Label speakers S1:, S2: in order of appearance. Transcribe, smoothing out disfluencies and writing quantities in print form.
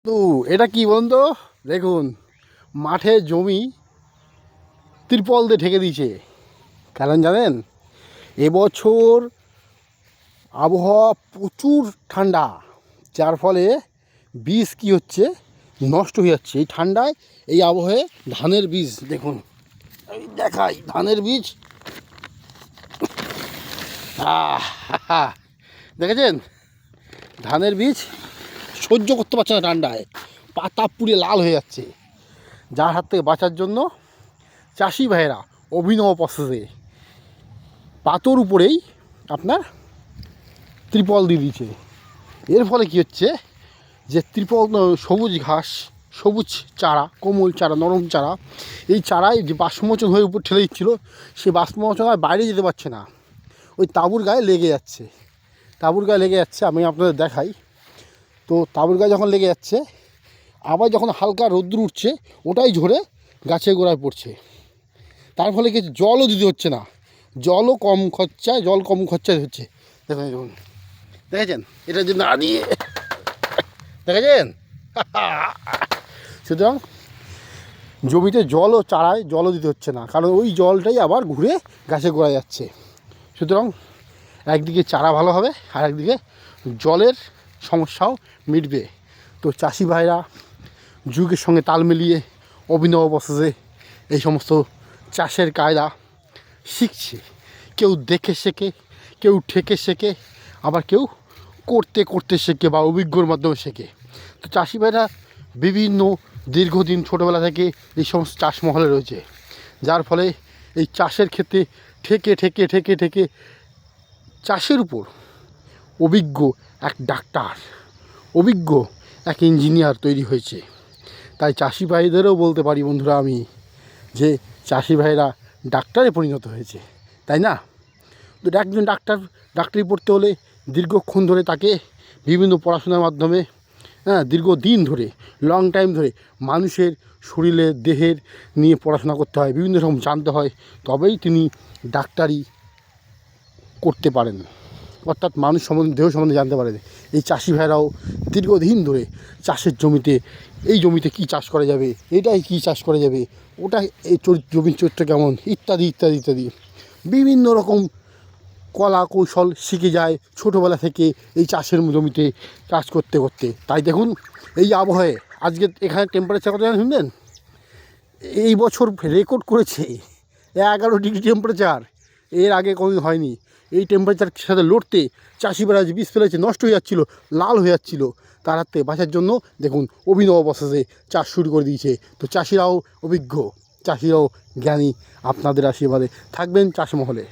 S1: তো এটা কি বলুন তো, দেখুন মাঠে জমি তিরপল দিয়ে ঢেকে দিয়েছে। কারণ জানেন, এবছর আবহাওয়া প্রচুর ঠান্ডা, যার ফলে বীজ কি হচ্ছে, নষ্ট হয়ে যাচ্ছে। এই ঠান্ডায় এই আবহাওয়ায় ধানের বীজ দেখুন, এই দেখাই ধানের বীজ। দেখেছেন, ধানের বীজ সহ্য করতে পারছে না ঠান্ডায়, পাতা পুড়ে লাল হয়ে যাচ্ছে। যার হাত থেকে বাঁচার জন্য চাষি ভাইয়েরা অভিনব প্রসেসে পাতর উপরেই আপনার ত্রিপল দিয়ে দিয়েছে। এর ফলে কী হচ্ছে, যে ত্রিপল সবুজ ঘাস, সবুজ চারা, কোমল চারা, নরম চারা, এই চারায় যে বাষ্পমোচন হয়ে উপর ঠেলে দিচ্ছিলো, সে বাষ্পমোচন আর বাইরে যেতে পারছে না, ওই তাঁবুর গায়ে লেগে যাচ্ছে। তাঁবুর গায়ে লেগে যাচ্ছে, আমি আপনাদের দেখাই। তো তাঁবুর গায়ে যখন লেগে যাচ্ছে, আবার যখন হালকা রোদ্দুর উঠছে, ওটাই ঝরে গাছের গোড়ায় পড়ছে। তার ফলে কিছু জলও দিতে হচ্ছে না, জলও কম খরচায় হচ্ছে। দেখুন দেখুন, দেখেছেন, এটা যে না দিয়ে দেখেছেন। সুতরাং জমিতে জল ও চারায় জলও দিতে হচ্ছে না, কারণ ওই জলটাই আবার ঘুরে গাছে গোড়ায় যাচ্ছে। সুতরাং একদিকে চারা ভালো হবে, আর একদিকে জলের সমস্যাও মিটবে। তো চাষি ভাইরা যুগের সঙ্গে তাল মিলিয়ে অভিনব প্রসেসে এই সমস্ত চাষের কায়দা শিখছে। কেউ দেখে শেখে, কেউ ঠেকে শেখে, আবার কেউ করতে করতে শেখে বা অভিজ্ঞর মাধ্যমে শেখে। তো চাষি ভাইরা বিভিন্ন দীর্ঘদিন ছোটোবেলা থেকে এই সমস্ত চাষ মহলে রয়েছে, যার ফলে এই চাষের ক্ষেত্রে ঠেকে ঠেকে ঠেকে ঠেকে চাষের উপর অভিজ্ঞ এক ডাক্তার, অভিজ্ঞ এক ইঞ্জিনিয়ার তৈরি হয়েছে। তাই চাষি ভাইদেরও বলতে পারি বন্ধুরা আমি, যে চাষি ভাইরা ডাক্তারে পরিণত হয়েছে, তাই না? তো একজন ডাক্তারি পড়তে হলে দীর্ঘক্ষণ ধরে তাকে বিভিন্ন পড়াশোনার মাধ্যমে, দীর্ঘদিন ধরে, লং টাইম ধরে মানুষের শরীরে দেহের নিয়ে পড়াশোনা করতে হয়, বিভিন্ন রকম জানতে হয়, তবেই তিনি ডাক্তারি করতে পারেন, অর্থাৎ মানুষ সম্বন্ধে, দেহ সম্বন্ধে জানতে পারেন। এই চাষি ভাইরাও দীর্ঘদিন ধরে চাষের জমিতে, এই জমিতে কী চাষ করা যাবে, এটাই কী চাষ করা যাবে, ওটা এই জমির চরিত্র কেমন, ইত্যাদি ইত্যাদি ইত্যাদি বিভিন্ন রকম কলা কৌশল শিখে যায় ছোটোবেলা থেকে এই চাষের জমিতে চাষ করতে করতে। তাই দেখুন, এই আবহাওয়ায় আজকে এখানে টেম্পারেচার কত জানেন শুনবেন? এই বছর রেকর্ড করেছে 11 ডিগ্রি টেম্পারেচার, এর আগে কোনোদিন হয়নি। এই টেম্পারেচারের সাথে লড়তে চাষিরা যে বীজ ফেলেছে, নষ্ট হয়ে যাচ্ছিলো, লাল হয়ে যাচ্ছিলো, তার হাত থেকে বাঁচার জন্য দেখুন অভিনব প্রসেসে চাষ শুরু করে দিয়েছে। তো চাষিরাও অভিজ্ঞ, চাষিরাও জ্ঞানী, আপনাদের আশীর্বাদে থাকবেন চাষ মহলে।